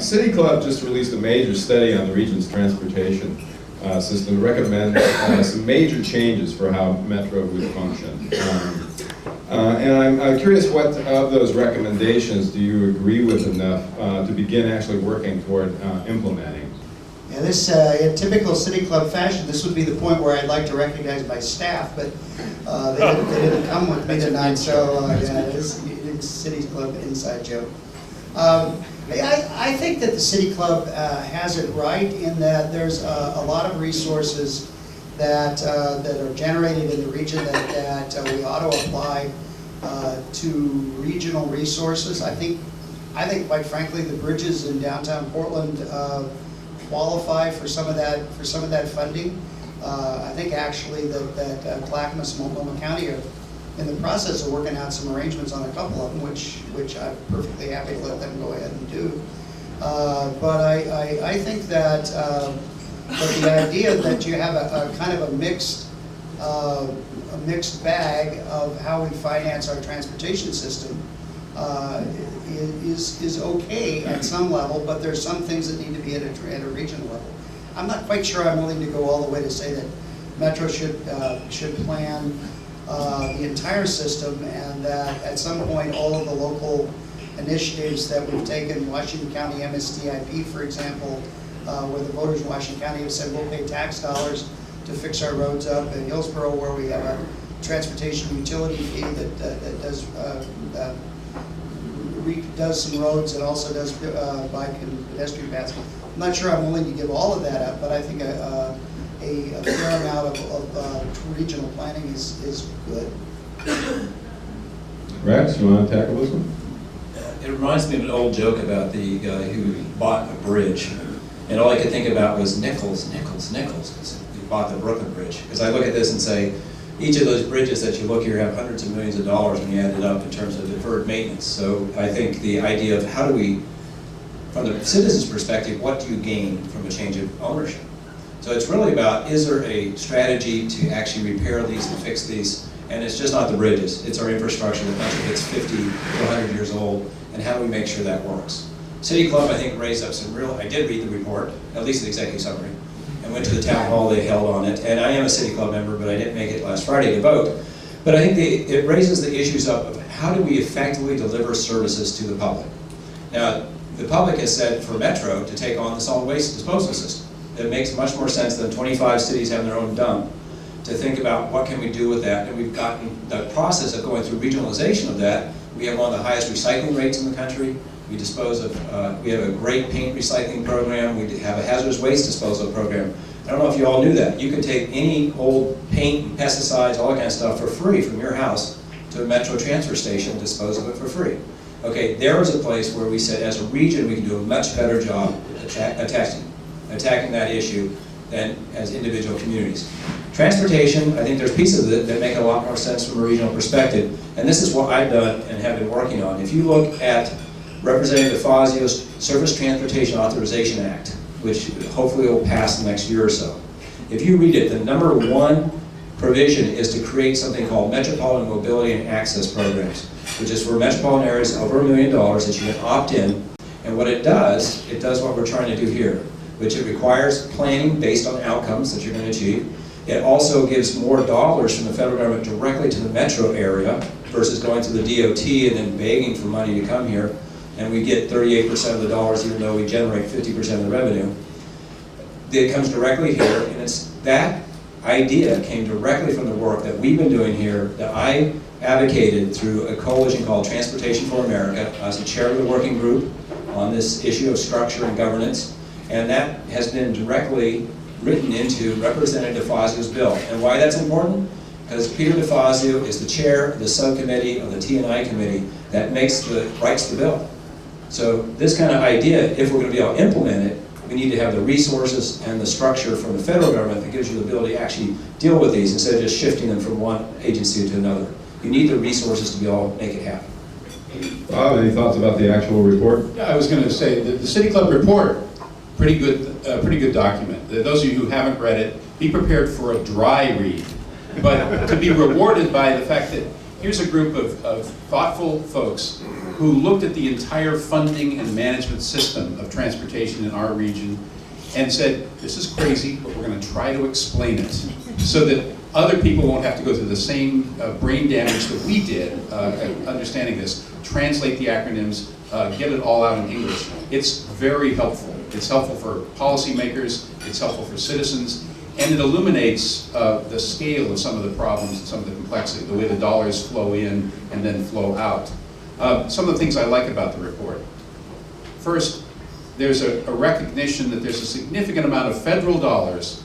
City Club just released a major study on the region's transportation system to recommend some major changes for how Metro would function. And I'm curious, what of those recommendations do you agree with enough to begin actually working toward implementing? Yeah, this, in typical City Club fashion, this would be the point where I'd like to recognize my staff, but they didn't come with me tonight, so yeah, it's City Club inside joke. I think that the City Club has it right in that there's a lot of resources that are generated in the region that we ought to apply to regional resources. I think quite frankly the bridges in downtown Portland qualify for some of that funding. I think actually that Clackamas and Multnomah County are in the process of working out some arrangements on a couple of them, which I'm perfectly happy to let them go ahead and do. But I think that the idea that you have a kind of a mixed bag of how we finance our transportation system is okay at some level, but there's some things that need to be at a regional level. I'm not quite sure I'm willing to go all the way to say that Metro should plan the entire system, and that at some point all of the local initiatives that we've taken, Washington County MSDIP, for example, where the voters in Washington County have said we'll pay tax dollars to fix our roads up. In Hillsborough, where we have a transportation utility fee that does some roads and also does bike and pedestrian paths. I'm not sure I'm willing to give all of that up, but I think a fair amount of regional planning is good. Rex, you want to tackle this one? It reminds me of an old joke about the guy who bought a bridge, and all I could think about was nickels, nickels, nickels, because he bought the Brooklyn Bridge. Because I look at this and say, each of those bridges that you look here have hundreds of millions of dollars when you add it up in terms of deferred maintenance. So I think the idea of how do we, from the citizen's perspective, what do you gain from a change of ownership? So it's really about, is there a strategy to actually repair these and fix these? And it's just not the bridges, it's our infrastructure that much of it's 50 to 100 years old, and how do we make sure that works? City Club, I think, raised up some real, I did read the report, at least the executive summary, and went to the town hall they held on it. And I am a City Club member, but I didn't make it last Friday to vote. But I think it raises the issues up of how do we effectively deliver services to the public? Now, the public has said for Metro to take on the solid waste disposal system. It makes much more sense than 25 cities having their own dump to think about what can we do with that. And we've gotten the process of going through regionalization of that. We have one of the highest recycling rates in the country. We dispose of, we have a great paint recycling program. We have a hazardous waste disposal program. I don't know if you all knew that. You can take any old paint and pesticides, all that kind of stuff for free from your house to a Metro transfer station and dispose of it for free. Okay, there was a place where we said as a region we can do a much better job attacking that issue than as individual communities. Transportation, I think there's pieces of it that make a lot more sense from a regional perspective, and this is what I've done and have been working on. If you look at Representative Fazio's Surface Transportation Authorization Act, which hopefully will pass in the next year or so, if you read it, the number one provision is to create something called Metropolitan Mobility and Access Programs, which is for metropolitan areas over $1 million that you can opt in. And what it does what we're trying to do here, which it requires planning based on outcomes that you're going to achieve. It also gives more dollars from the federal government directly to the metro area versus going to the DOT and then begging for money to come here. And we get 38% of the dollars even though we generate 50% of the revenue. It comes directly here, and it's that idea came directly from the work that we've been doing here that I advocated through a coalition called Transportation for America. I was the chair of the working group on this issue of structure and governance, and that has been directly written into Representative DeFazio's bill. And why that's important? Because Peter DeFazio is the chair of the subcommittee of the T&I committee that writes the bill. So this kind of idea, if we're going to be able to implement it, we need to have the resources and the structure from the federal government that gives you the ability to actually deal with these instead of just shifting them from one agency to another. You need the resources to be able to make it happen. Bob, any thoughts about the actual report? Yeah, I was going to say the City Club report, pretty good document. Those of you who haven't read it, be prepared for a dry read, but to be rewarded by the fact that here's a group of thoughtful folks who looked at the entire funding and management system of transportation in our region and said, this is crazy, but we're going to try to explain it so that other people won't have to go through the same brain damage that we did understanding this. Translate the acronyms, get it all out in English. It's very helpful. It's helpful for policymakers, it's helpful for citizens, and it illuminates the scale of some of the problems and some of the complexity, the way the dollars flow in and then flow out. Some of the things I like about the report. First, there's a recognition that there's a significant amount of federal dollars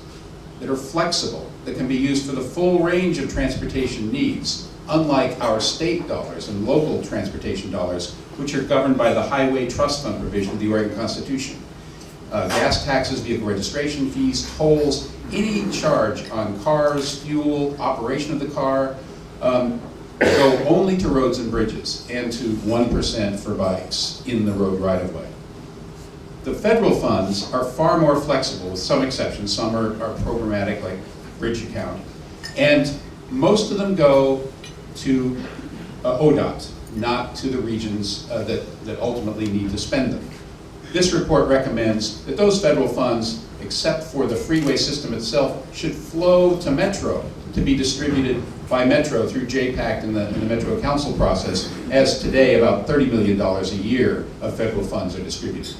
that are flexible, that can be used for the full range of transportation needs, unlike our state dollars and local transportation dollars, which are governed by the Highway Trust Fund provision of the Oregon Constitution. Gas taxes, vehicle registration fees, tolls, any charge on cars, fuel, operation of the car, go only to roads and bridges and to 1% for bikes in the road right-of-way. The federal funds are far more flexible, with some exceptions. Some are programmatic, like bridge account. And most of them go to ODOT, not to the regions that ultimately need to spend them. This report recommends that those federal funds, except for the freeway system itself, should flow to Metro to be distributed by Metro through JPACT and the Metro Council process, as today about $30 million a year of federal funds are distributed.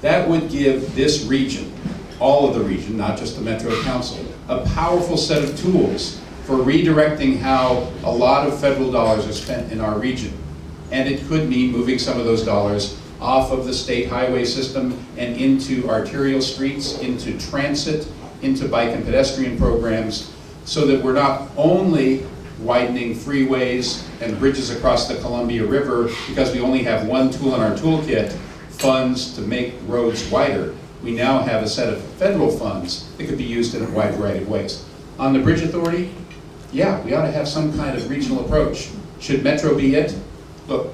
That would give this region, all of the region, not just the Metro Council, a powerful set of tools for redirecting how a lot of federal dollars are spent in our region. And it could mean moving some of those dollars off of the state highway system and into arterial streets, into transit, into bike and pedestrian programs, so that we're not only widening freeways and bridges across the Columbia River because we only have one tool in our toolkit, funds to make roads wider. We now have a set of federal funds that could be used in a wide variety of ways. On the Bridge Authority, yeah, we ought to have some kind of regional approach. Should Metro be it? Look,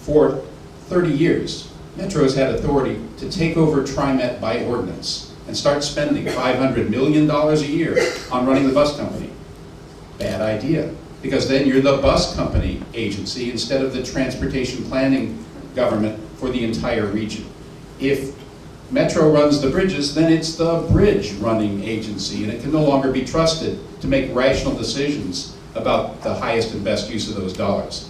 for 30 years, Metro has had authority to take over TriMet by ordinance and start spending $500 million a year on running the bus company. Bad idea, because then you're the bus company agency instead of the transportation planning government for the entire region. If Metro runs the bridges, then it's the bridge running agency, and it can no longer be trusted to make rational decisions about the highest and best use of those dollars.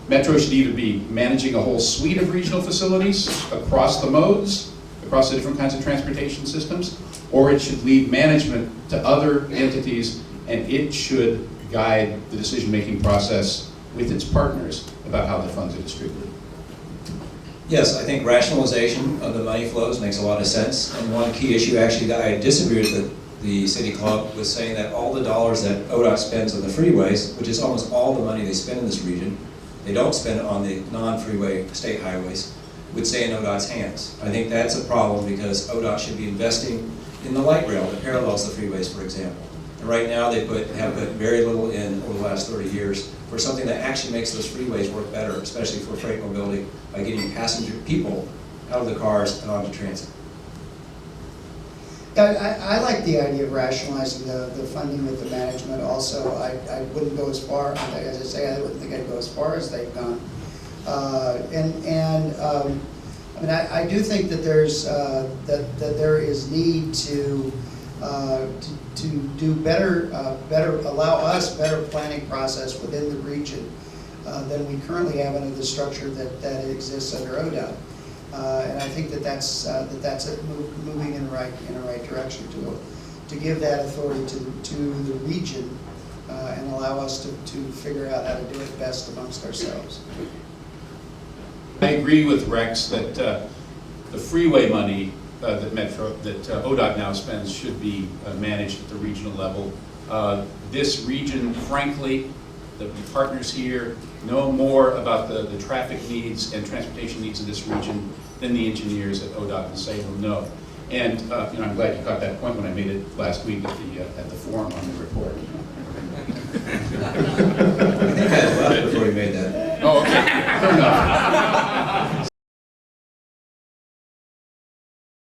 Metro should either be managing a whole suite of regional facilities across the modes, across the different kinds of transportation systems, or it should leave management to other entities, and it should guide the decision-making process with its partners about how the funds are distributed. Yes, I think rationalization of the money flows makes a lot of sense. And one key issue actually that I disagreed with the City Club was saying that all the dollars that ODOT spends on the freeways, which is almost all the money they spend in this region, they don't spend on the non-freeway state highways, would stay in ODOT's hands. I think that's a problem because ODOT should be investing in the light rail that parallels the freeways, for example. And right now they have put very little in over the last 30 years for something that actually makes those freeways work better, especially for freight mobility, by getting people out of the cars and onto transit. I like the idea of rationalizing the funding with the management also. I wouldn't go as far, as I say, I wouldn't think I'd go as far as they've gone. I mean, I do think that that there is need to do better, allow us better planning process within the region than we currently have under the structure that exists under ODOT. And I think that's moving in the right direction to give that authority to the region and allow us to figure out how to do it best amongst ourselves. I agree with Rex that the freeway money that ODOT now spends should be managed at the regional level. This region, frankly, the partners here know more about the traffic needs and transportation needs of this region than the engineers at ODOT and Salem know. And I'm glad you caught that point when I made it last week at the forum on the report. I think I had left before you made that. Oh, okay. Fair enough.